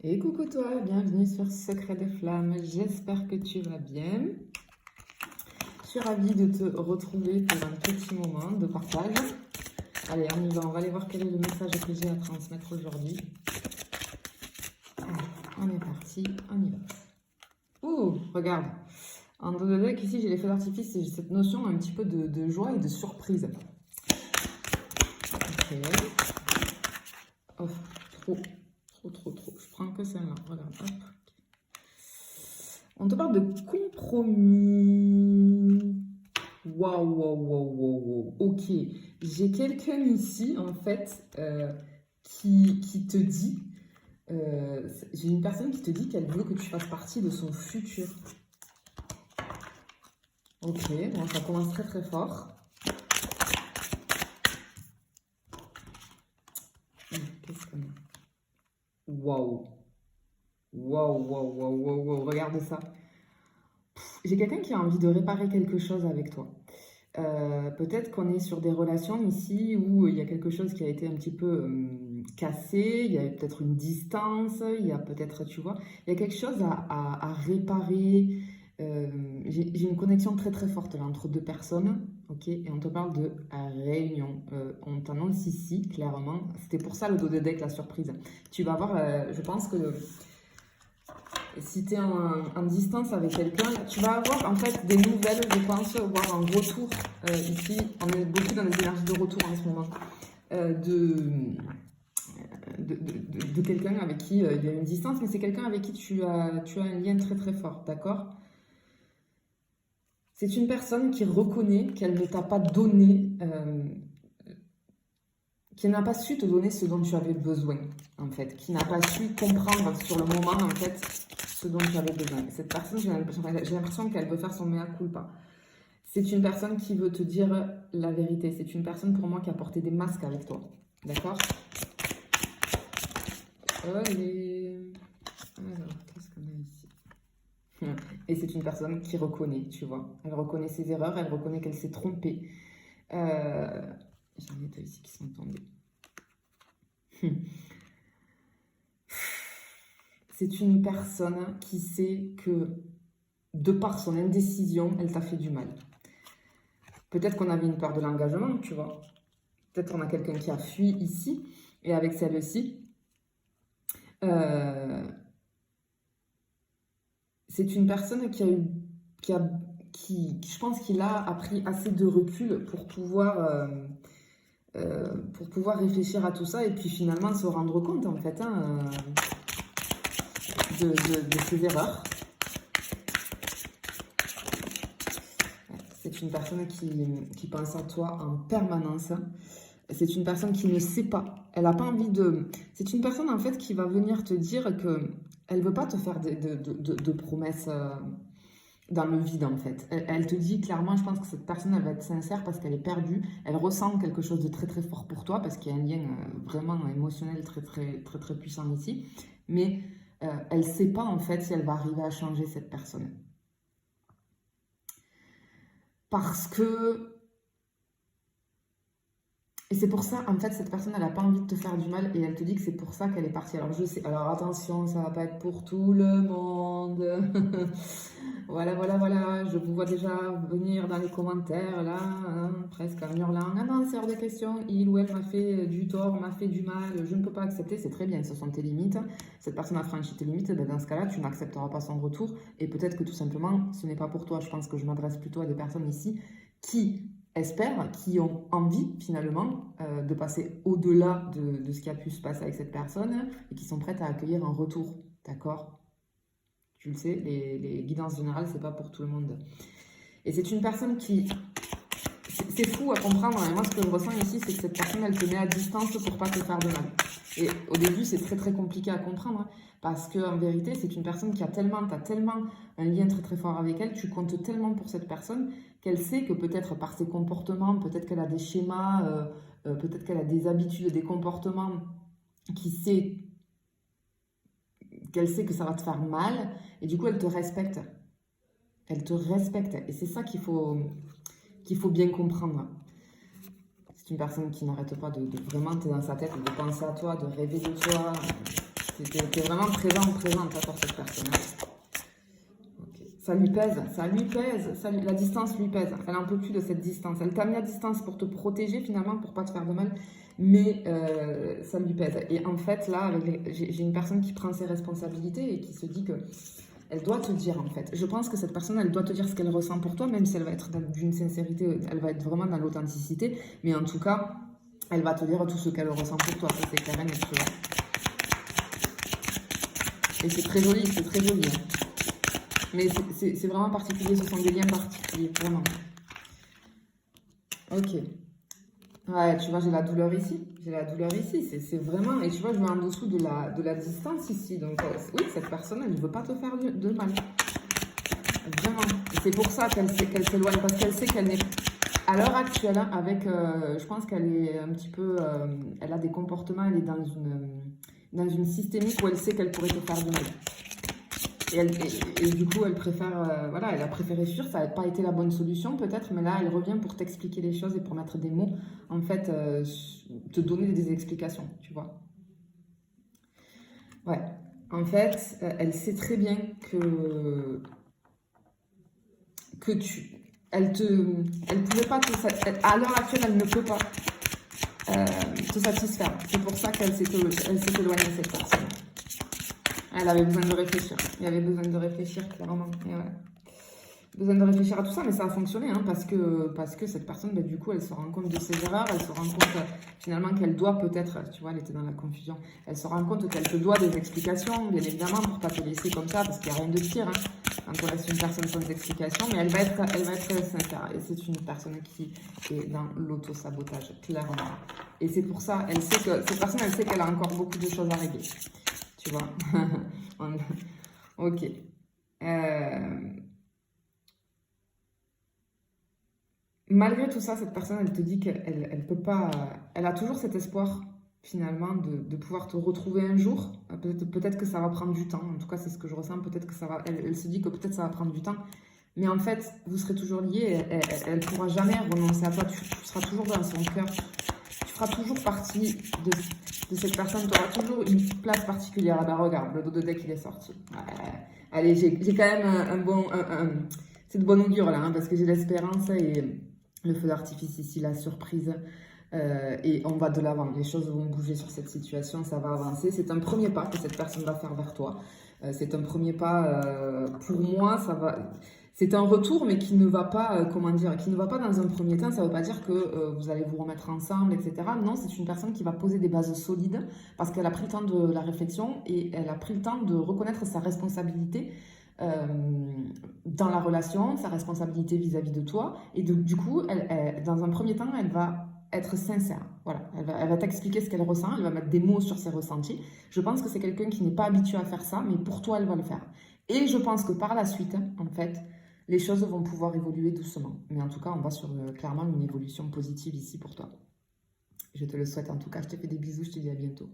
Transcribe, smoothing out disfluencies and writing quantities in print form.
Et coucou toi, bienvenue sur Secret des Flammes, j'espère que tu vas bien. Je suis ravie de te retrouver pour un petit moment de partage. Allez, on va aller voir quel est le message que j'ai à transmettre aujourd'hui. Allez, on est parti, on y va. Ouh, regarde, en dos de deck ici j'ai les feux d'artifice et j'ai cette notion un petit peu de joie et de surprise. Ok. Oh, trop. Je prends que celle-là, regarde, hop. On te parle de compromis. Waouh. Ok, j'ai quelqu'un ici, en fait, qui te dit... j'ai une personne qui te dit qu'elle veut que tu fasses partie de son futur. Ok, bon, ça commence très fort. Qu'est-ce qu'on a? Waouh. Regarde ça. J'ai quelqu'un qui a envie de réparer quelque chose avec toi. Peut-être qu'on est sur des relations ici où il y a quelque chose qui a été un petit peu cassé, il y a peut-être une distance, il y a peut-être, tu vois, il y a quelque chose à réparer. J'ai une connexion très forte là, entre deux personnes, ok, et on te parle de réunion. On t'annonce ici, clairement, c'était pour ça le dos de deck, la surprise. Tu vas voir, je pense que si tu es en distance avec quelqu'un, tu vas avoir en fait des nouvelles, je pense, voire un retour. Ici, on est beaucoup dans des énergies de retour en ce moment. De quelqu'un avec qui il y a une distance, mais c'est quelqu'un avec qui tu as un lien très fort, d'accord? C'est une personne qui reconnaît qu'elle ne t'a pas donné, qui n'a pas su te donner ce dont tu avais besoin, en fait, qui n'a pas su comprendre sur le moment, en fait, ce dont tu avais besoin. Cette personne, j'ai l'impression qu'elle veut faire son mea culpa. C'est une personne qui veut te dire la vérité. C'est une personne, pour moi, qui a porté des masques avec toi. D'accord? Allez. Alors, qu'est-ce qu'on a ici? Et c'est une personne qui reconnaît, tu vois. Elle reconnaît ses erreurs, elle reconnaît qu'elle s'est trompée. J'en ai deux ici qui sont tombés. C'est une personne qui sait que, de par son indécision, elle t'a fait du mal. Peut-être qu'on avait une peur de l'engagement, tu vois. Peut-être qu'on a quelqu'un qui a fui ici, et avec celle-ci, c'est une personne je pense qu'il a pris assez de recul pour pouvoir réfléchir à tout ça et puis finalement se rendre compte en fait de ses erreurs. C'est une personne qui pense à toi en permanence. C'est une personne qui ne sait pas. Elle n'a pas envie de... C'est une personne en fait qui va venir te dire que elle ne veut pas te faire de promesses dans le vide en fait. Elle te dit clairement, je pense que cette personne elle va être sincère parce qu'elle est perdue. Elle ressent quelque chose de très fort pour toi parce qu'il y a un lien vraiment émotionnel très puissant ici. Mais elle ne sait pas en fait si elle va arriver à changer cette personne. Parce que... Et c'est pour ça, en fait, cette personne, elle n'a pas envie de te faire du mal et elle te dit que c'est pour ça qu'elle est partie. Alors, je sais, alors attention, ça va pas être pour tout le monde. Voilà, je vous vois déjà venir dans les commentaires, là, hein, presque en hurlant. Ah non, c'est hors de question, il ou elle m'a fait du tort, m'a fait du mal, je ne peux pas accepter, c'est très bien, ce sont tes limites. Cette personne a franchi tes limites, ben dans ce cas-là, tu n'accepteras pas son retour et peut-être que tout simplement, ce n'est pas pour toi. Je pense que je m'adresse plutôt à des personnes ici qui espèrent, qui ont envie finalement de passer au-delà de ce qui a pu se passer avec cette personne et qui sont prêtes à accueillir un retour, d'accord? Tu le sais, les guidances générales, c'est pas pour tout le monde. Et c'est une personne qui... C'est fou à comprendre, mais moi ce que je ressens ici, c'est que cette personne, elle te met à distance pour pas te faire de mal. Et au début, c'est très compliqué à comprendre, parce qu'en vérité, c'est une personne qui a tellement, t'as tellement un lien très fort avec elle, tu comptes tellement pour cette personne, qu'elle sait que peut-être par ses comportements, peut-être qu'elle a des schémas, peut-être qu'elle a des habitudes, des comportements qu'elle sait que ça va te faire mal, et du coup, elle te respecte. Elle te respecte. Et c'est ça qu'il faut bien comprendre. C'est une personne qui n'arrête pas de vraiment être dans sa tête, de penser à toi, de rêver de toi. T'es vraiment présente là, pour cette personne. Ok. Ça lui pèse, la distance lui pèse. Elle n'en peut plus de cette distance. Elle t'a mis à distance pour te protéger finalement, pour pas te faire de mal, mais ça lui pèse. Et en fait, là, j'ai une personne qui prend ses responsabilités et qui se dit que elle doit te dire en fait. Je pense que cette personne, elle doit te dire ce qu'elle ressent pour toi, même si elle va être d'une sincérité, elle va être vraiment dans l'authenticité, mais en tout cas, elle va te dire tout ce qu'elle ressent pour toi. Ça, c'est clair et net, tu vois. Et c'est très joli, hein. Mais c'est vraiment particulier, ce sont des liens particuliers, vraiment. Ok. Ouais, tu vois, j'ai la douleur ici. C'est vraiment... Et tu vois, je mets en dessous de la distance ici. Donc, oui, cette personne, elle ne veut pas te faire de mal. Vraiment. C'est pour ça qu'elle s'éloigne. Parce qu'elle sait qu'elle n'est... À l'heure actuelle, hein, avec... je pense qu'elle est un petit peu... elle a des comportements, elle est dans une systémique où elle sait qu'elle pourrait te faire du mal. Et du coup, elle préfère, voilà, elle a préféré fuir. Ça n'a pas été la bonne solution, peut-être, mais là, elle revient pour t'expliquer les choses et pour mettre des mots, en fait, te donner des explications, tu vois. Ouais. En fait, elle sait très bien que elle pouvait pas à l'heure actuelle, elle ne peut pas te satisfaire. C'est pour ça qu'elle s'est éloignée de cette personne. Elle avait besoin de réfléchir. Il y avait besoin de réfléchir, clairement. Et ouais. Besoin de réfléchir à tout ça, mais ça a fonctionné, hein, parce que cette personne, bah, du coup, elle se rend compte de ses erreurs, elle se rend compte finalement qu'elle doit peut-être, tu vois, elle était dans la confusion, elle se rend compte qu'elle te doit des explications, bien évidemment, pour pas te laisser comme ça, parce qu'il n'y a rien de pire, hein, quand on laisse une personne sans explication, mais elle va être sincère, et c'est une personne qui est dans l'auto-sabotage, clairement. Et c'est pour ça, cette personne, elle sait qu'elle a encore beaucoup de choses à régler. Tu vois. Ok. Malgré tout ça, cette personne, elle te dit qu'elle peut pas. Elle a toujours cet espoir, finalement, de pouvoir te retrouver un jour. Peut-être que ça va prendre du temps. En tout cas, c'est ce que je ressens. Peut-être que ça va. Elle se dit que peut-être ça va prendre du temps. Mais en fait, vous serez toujours liés. Elle ne pourra jamais renoncer à toi. Tu seras toujours dans son cœur. Tu feras toujours partie de cette personne, tu auras toujours une place particulière. Ah bah regarde, le dos de deck il est sorti. Ouais. Allez, j'ai quand même c'est de bonne augure là, hein, parce que j'ai l'espérance et le feu d'artifice ici, la surprise. Et on va de l'avant, les choses vont bouger sur cette situation, ça va avancer. C'est un premier pas que cette personne va faire vers toi. C'est un premier pas, pour moi, ça va... C'est un retour, mais qui ne va pas, comment dire, qui ne va pas dans un premier temps. Ça ne veut pas dire que vous allez vous remettre ensemble, etc. Non, c'est une personne qui va poser des bases solides parce qu'elle a pris le temps de la réflexion et elle a pris le temps de reconnaître sa responsabilité dans la relation, sa responsabilité vis-à-vis de toi. Et du coup, dans un premier temps, elle va être sincère. Voilà, elle va t'expliquer ce qu'elle ressent, elle va mettre des mots sur ses ressentis. Je pense que c'est quelqu'un qui n'est pas habitué à faire ça, mais pour toi, elle va le faire. Et je pense que par la suite, en fait, les choses vont pouvoir évoluer doucement. Mais en tout cas, on va sur clairement une évolution positive ici pour toi. Je te le souhaite en tout cas. Je te fais des bisous, je te dis à bientôt.